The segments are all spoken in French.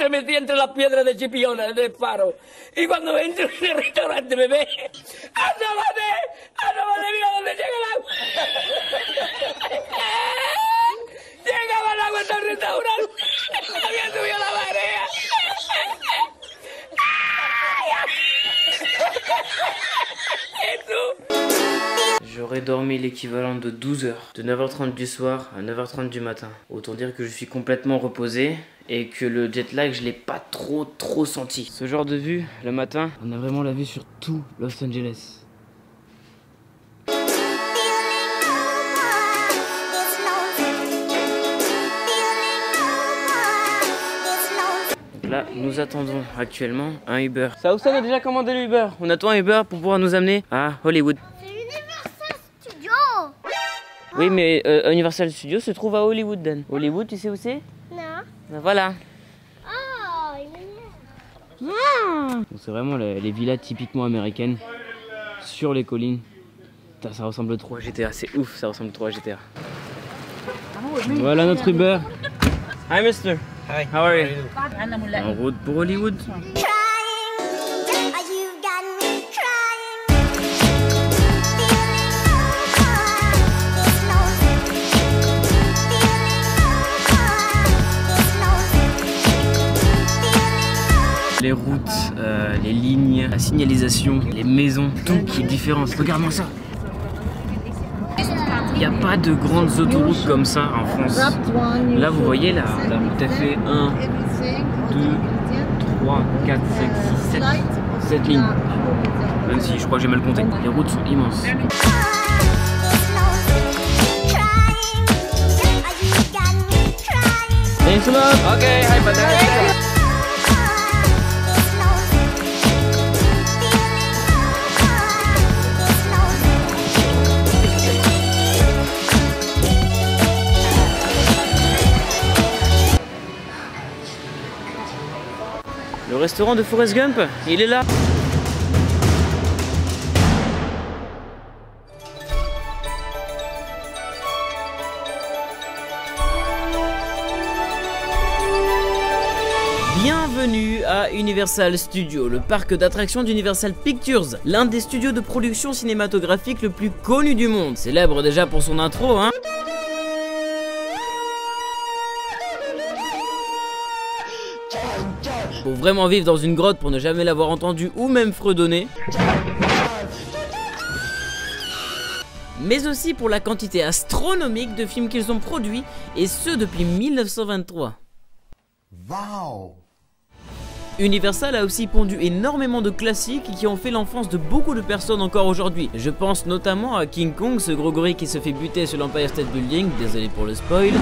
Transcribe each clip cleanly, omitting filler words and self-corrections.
estremecía entre las piedras de Chipiona del faro. Y cuando entro en el restaurante me ve, ¡asómate! ¡Asómate! ¡Mira dónde llega el agua! Llegaba el agua hasta el restaurante. Había subido la marea. J'aurais dormi l'équivalent de 12 heures, de 9h30 du soir à 9h30 du matin. Autant dire que je suis complètement reposé et que le jet lag, je l'ai pas trop senti. Ce genre de vue, le matin, on a vraiment la vue sur tout Los Angeles. Donc là, nous attendons actuellement un Uber. Ça, Oussane a déjà commandé le Uber. On attend un Uber pour pouvoir nous amener à Hollywood. Oui, mais Universal Studios se trouve à Hollywood, Dan. Hollywood, tu sais où c'est? Non. Ben voilà. Oh, il est C'est vraiment les villas typiquement américaines sur les collines. Putain, ça ressemble trop à GTA, c'est ouf, ça ressemble trop à GTA. Voilà notre Uber. Hi, mister. Hi. How are you? En route pour Hollywood. Les routes, les lignes, la signalisation, les maisons, tout qui est différent. Regarde-moi ça. Il n'y a pas de grandes autoroutes comme ça en France. Là, vous voyez, la route a fait 1, 2, 3, 4, 5, 6, 7 lignes. Même si je crois que j'ai mal compté. Les routes sont immenses. Thanks a lot. Ok, hi, bye. Le restaurant de Forrest Gump, il est là. Bienvenue à Universal Studios, le parc d'attractions d'Universal Pictures, l'un des studios de production cinématographique le plus connu du monde. Célèbre déjà pour son intro, hein. Faut vraiment vivre dans une grotte pour ne jamais l'avoir entendu ou même fredonner. Mais aussi pour la quantité astronomique de films qu'ils ont produits, et ce depuis 1923. Wow. Universal a aussi pondu énormément de classiques qui ont fait l'enfance de beaucoup de personnes encore aujourd'hui. Je pense notamment à King Kong, ce gros gorille qui se fait buter sur l'Empire State Building, désolé pour le spoil.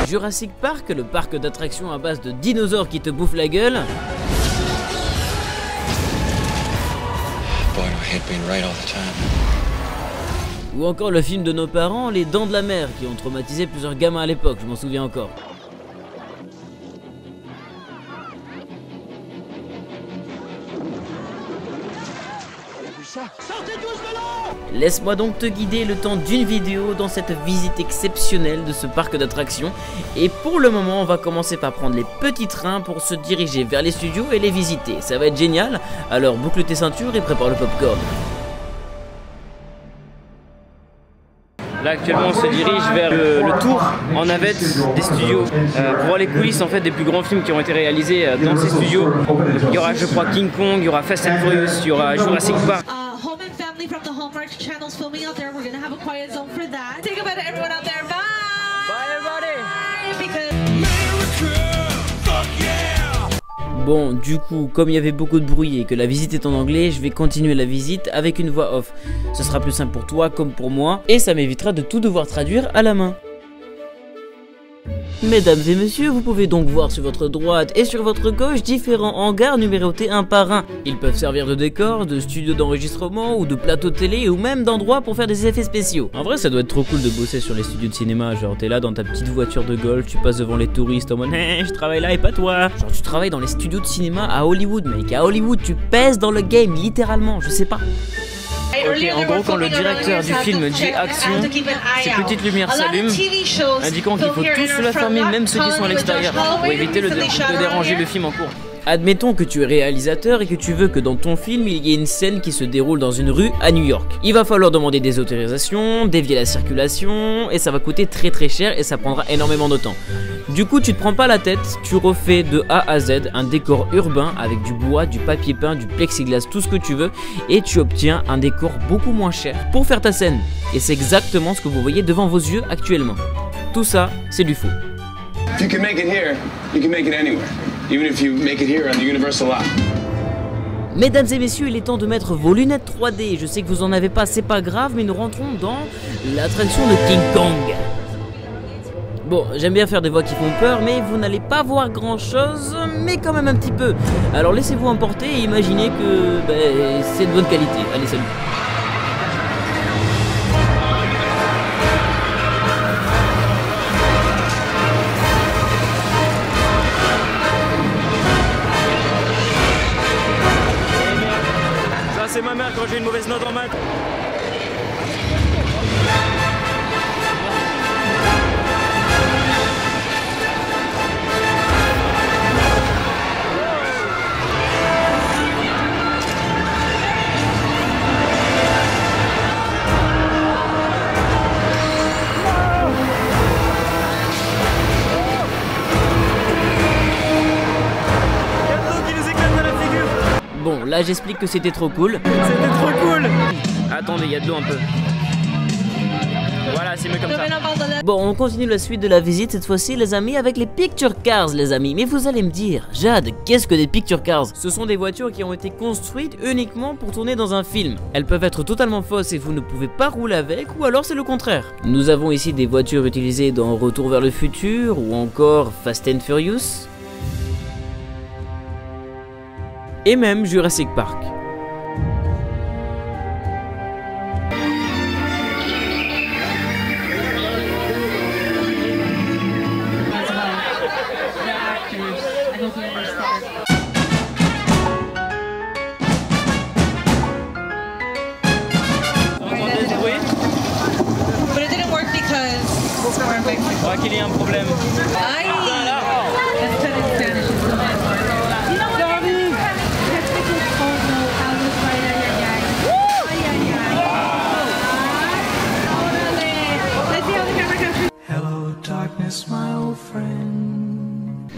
Jurassic Park, le parc d'attractions à base de dinosaures qui te bouffent la gueule. Ou encore le film de nos parents, Les Dents de la Mer, qui ont traumatisé plusieurs gamins à l'époque, je m'en souviens encore. Laisse-moi donc te guider le temps d'une vidéo dans cette visite exceptionnelle de ce parc d'attractions. Et pour le moment, on va commencer par prendre les petits trains pour se diriger vers les studios et les visiter. Ça va être génial, alors boucle tes ceintures et prépare le popcorn. Là actuellement on se dirige vers le tour en navette des studios pour voir les coulisses en fait des plus grands films qui ont été réalisés dans ces studios. Il y aura je crois King Kong, il y aura Fast and Furious, il y aura Jurassic Park. Home and family from the Hallmark channels filming out there. We're gonna have a quiet zone for that. Take a bite to everyone out there. Bye. Bye everybody. Because Bon, du coup, comme il y avait beaucoup de bruit et que la visite est en anglais, je vais continuer la visite avec une voix off. Ce sera plus simple pour toi comme pour moi, et ça m'évitera de tout devoir traduire à la main. Mesdames et messieurs, vous pouvez donc voir sur votre droite et sur votre gauche différents hangars numérotés un par un. Ils peuvent servir de décor, de studio d'enregistrement ou de plateau de télé ou même d'endroits pour faire des effets spéciaux. En vrai, ça doit être trop cool de bosser sur les studios de cinéma, genre t'es là dans ta petite voiture de golf, tu passes devant les touristes en mode hey, je travaille là et pas toi. Genre tu travailles dans les studios de cinéma à Hollywood, mec, à Hollywood tu pèses dans le game littéralement, je sais pas. Ok, en gros, quand le directeur du film dit action, ces petites lumières s'allument, indiquant qu'il faut tous la fermer, même ceux qui sont à l'extérieur, pour éviter de déranger le film en cours. Admettons que tu es réalisateur et que tu veux que dans ton film il y ait une scène qui se déroule dans une rue à New York. Il va falloir demander des autorisations, dévier la circulation et ça va coûter très cher et ça prendra énormément de temps. Du coup tu te prends pas la tête, tu refais de A à Z un décor urbain avec du bois, du papier peint, du plexiglas, tout ce que tu veux et tu obtiens un décor beaucoup moins cher pour faire ta scène. Et c'est exactement ce que vous voyez devant vos yeux actuellement. Tout ça, c'est du faux. If you can make it here, you can make it anywhere. Even if you make it here on the Universal lot. Mesdames et messieurs, il est temps de mettre vos lunettes 3D. Je sais que vous en avez pas, c'est pas grave, mais nous rentrons dans l'attraction de King Kong. Bon, j'aime bien faire des voix qui font peur, mais vous n'allez pas voir grand chose, mais quand même un petit peu. Alors laissez-vous emporter et imaginez que c'est de bonne qualité. Allez, salut. C'est ma mère quand j'ai une mauvaise note en maths. Bon, là j'explique que c'était trop cool. C'était trop cool. Attendez, il y a de l'eau un peu. Voilà, c'est mieux comme ça. Bon, on continue la suite de la visite, cette fois-ci les amis, avec les Picture Cars les amis. Mais vous allez me dire, Jade, qu'est-ce que des Picture Cars? Ce sont des voitures qui ont été construites uniquement pour tourner dans un film. Elles peuvent être totalement fausses et vous ne pouvez pas rouler avec, ou alors c'est le contraire. Nous avons ici des voitures utilisées dans Retour vers le futur, ou encore Fast and Furious. Et même Jurassic Park. Je crois qu'il y a un problème.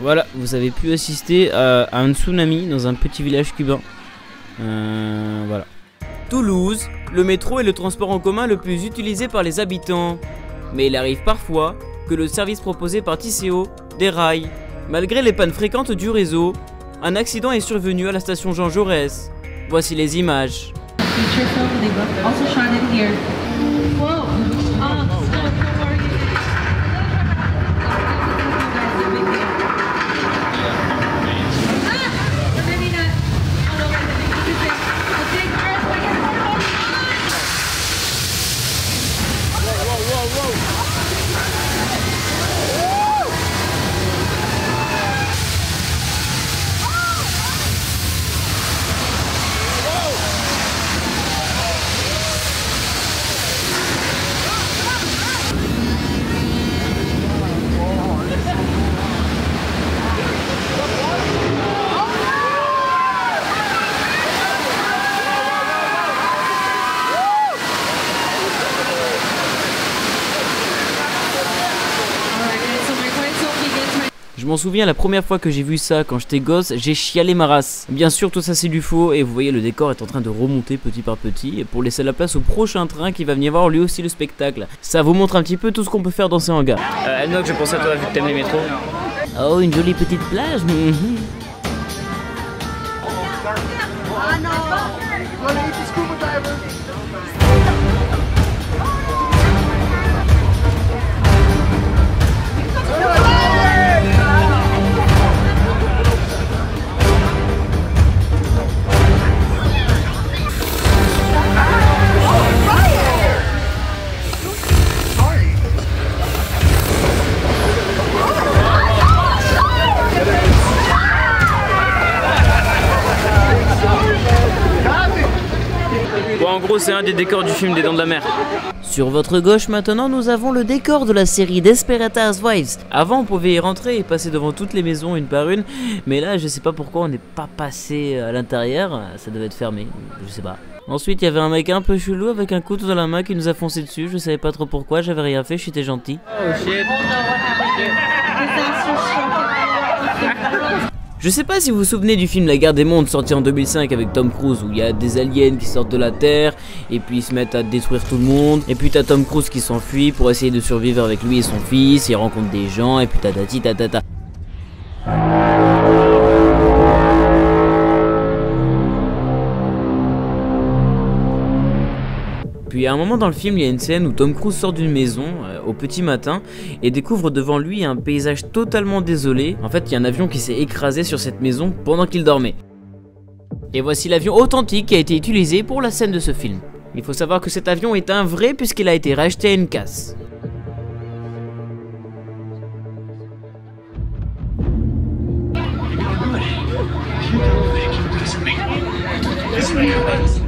Voilà, vous avez pu assister à un tsunami dans un petit village cubain. Voilà. Toulouse, le métro est le transport en commun le plus utilisé par les habitants. Mais il arrive parfois que le service proposé par Tisséo déraille. Malgré les pannes fréquentes du réseau, un accident est survenu à la station Jean Jaurès. Voici les images. Je m'en souviens la première fois que j'ai vu ça quand j'étais gosse, j'ai chialé ma race. Bien sûr tout ça c'est du faux et vous voyez le décor est en train de remonter petit par petit pour laisser la place au prochain train qui va venir voir lui aussi le spectacle. Ça vous montre un petit peu tout ce qu'on peut faire dans ces hangars. Enoch, je pense à toi vu que t'aimes les métros. Oh, une jolie petite plage. gros, c'est un des décors du film des Dents de la Mer. Sur votre gauche maintenant, nous avons le décor de la série Desperate Housewives. Avant, on pouvait y rentrer et passer devant toutes les maisons une par une, mais là, je sais pas pourquoi on n'est pas passé à l'intérieur, ça devait être fermé, je sais pas. Ensuite, il y avait un mec un peu chelou avec un couteau dans la main qui nous a foncé dessus, je savais pas trop pourquoi, j'avais rien fait, j'étais gentil. Oh shit. Je sais pas si vous vous souvenez du film La Guerre des Mondes sorti en 2005 avec Tom Cruise où il y a des aliens qui sortent de la Terre et puis ils se mettent à détruire tout le monde et puis t'as Tom Cruise qui s'enfuit pour essayer de survivre avec lui et son fils, il rencontre des gens et puis tatati tatata. Puis à un moment dans le film, il y a une scène où Tom Cruise sort d'une maison au petit matin et découvre devant lui un paysage totalement désolé. En fait, il y a un avion qui s'est écrasé sur cette maison pendant qu'il dormait. Et voici l'avion authentique qui a été utilisé pour la scène de ce film. Il faut savoir que cet avion est un vrai puisqu'il a été racheté à une casse.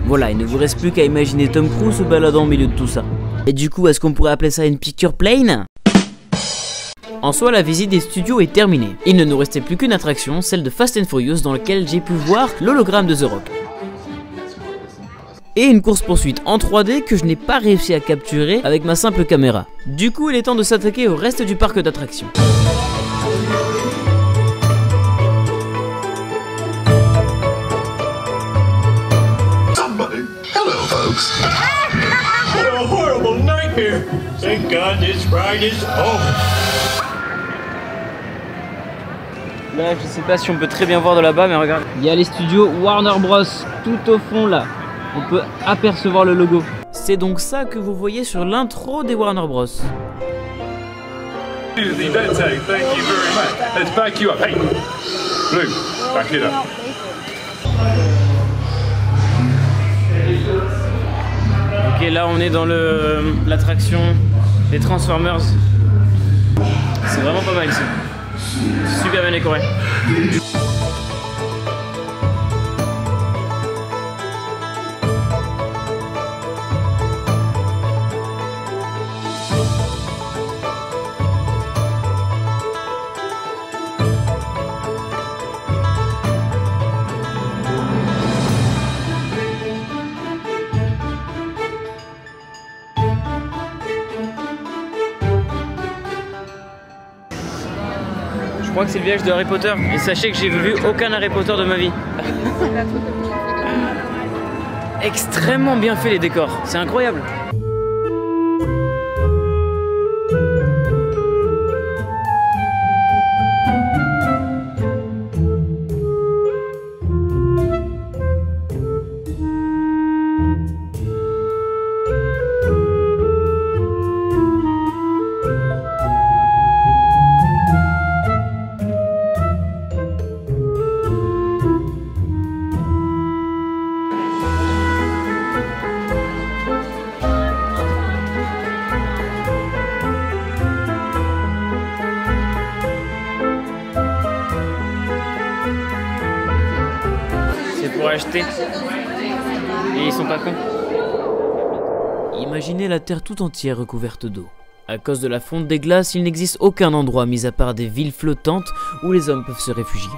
Voilà, il ne vous reste plus qu'à imaginer Tom Cruise se baladant au milieu de tout ça. Et du coup, est-ce qu'on pourrait appeler ça une picture plane? En soi, la visite des studios est terminée. Il ne nous restait plus qu'une attraction, celle de Fast and Furious, dans laquelle j'ai pu voir l'hologramme de The Rock. Et une course-poursuite en 3D que je n'ai pas réussi à capturer avec ma simple caméra. Du coup, il est temps de s'attaquer au reste du parc d'attractions. Hello, folks. What a horrible nightmare. Thank God this ride is over. Là, je sais pas si on peut très bien voir de là-bas, mais regarde. Il y a les studios Warner Bros. Tout au fond là. On peut apercevoir le logo. C'est donc ça que vous voyez sur l'intro des Warner Bros. The event tag, thank you very much. Let's back you up. Hey, Blue, back it up. Ok, là on est dans l'attraction des Transformers. C'est vraiment pas mal ici. Super bien décoré. Je crois que c'est le village de Harry Potter. Et sachez que j'ai vu aucun Harry Potter de ma vie. Extrêmement bien fait les décors. C'est incroyable. Pour acheter et ils sont pas cons. Imaginez la Terre tout entière recouverte d'eau. À cause de la fonte des glaces, il n'existe aucun endroit mis à part des villes flottantes où les hommes peuvent se réfugier.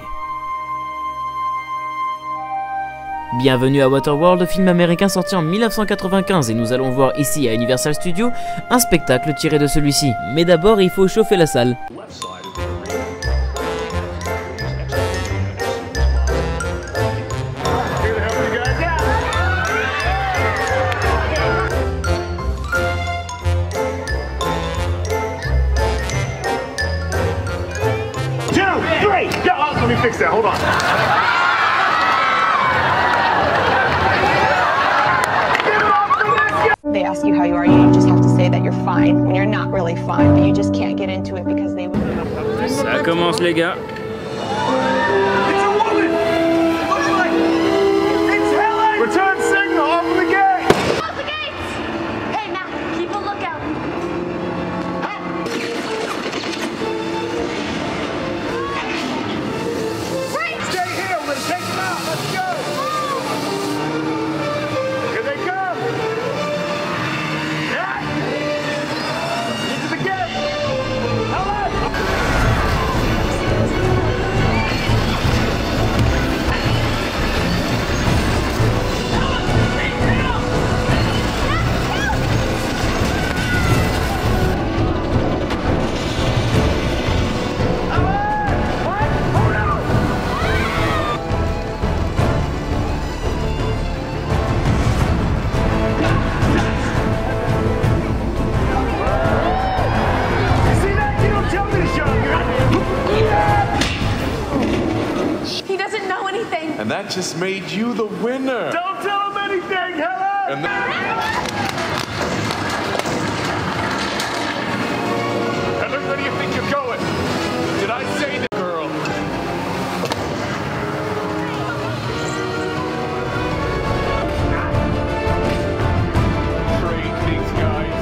Bienvenue à Waterworld, film américain sorti en 1995 et nous allons voir ici à Universal Studios un spectacle tiré de celui-ci. Mais d'abord il faut chauffer la salle. Let me fix that. Hold on. They ask you how you are, you just have to say that you're fine when you're not really fine, but you just can't get into it because they would. Ça commence les gars. It's a woman. Looks like it's Helen. Return signal. Open the gate. Close the gates! Hey, Matt, keep a lookout. Stay here. We're gonna take them out. Let's go. Here they come. And that just made you the winner. Don't tell him anything, Helen! Helen, where do you think you're going? Did I say the girl? Trade these guys.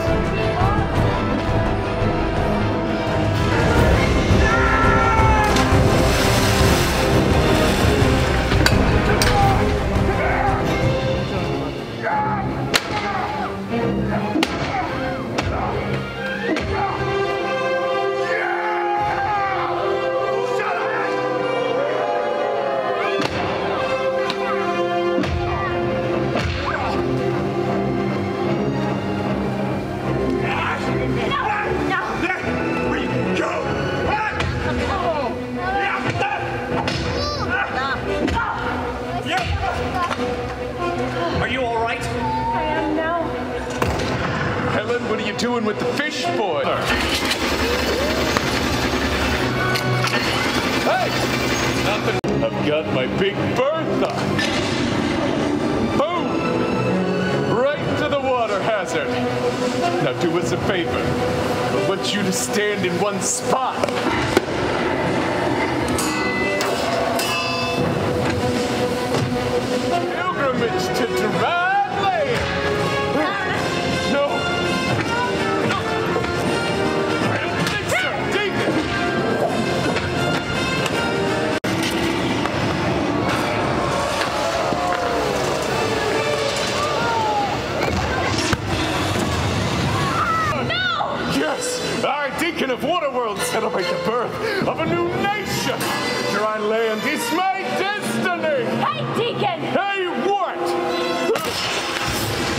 Are you all right? I am now. Helen, what are you doing with the fish boy? Hey! Nothing. I've got my Big Bertha. Boom! Right to the water hazard. Now do us a favor. I want you to stand in one spot. Pilgrimage to Duran Land. No. No. I don't think so. David. No! Yes, our Deacon of Waterworld celebrate the birth of a new nation. Duran Land is my destiny. Hey, Deacon! Hey, what?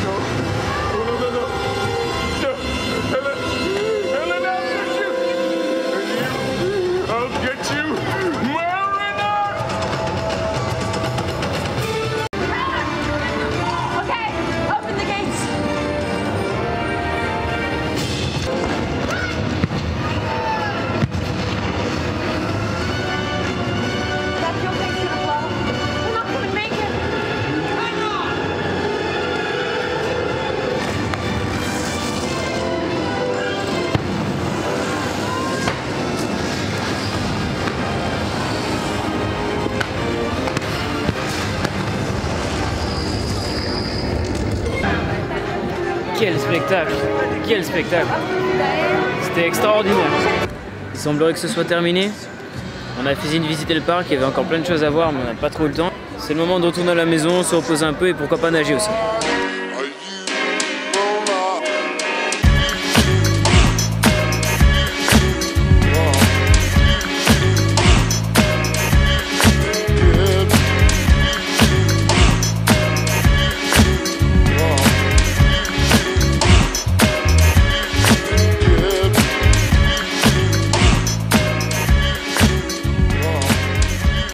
No. No. Helen, I'll get you. I'll get you. Mariner! Okay, open the gates. That's your big to the flow. We're not gonna make it. Hang on! Quel spectacle! Quel spectacle! C'était extraordinaire. Il semblerait que ce soit terminé. On a fini de visiter le parc, il y avait encore plein de choses à voir, mais on n'a pas trop eu le temps. C'est le moment de retourner à la maison, se reposer un peu et pourquoi pas nager aussi.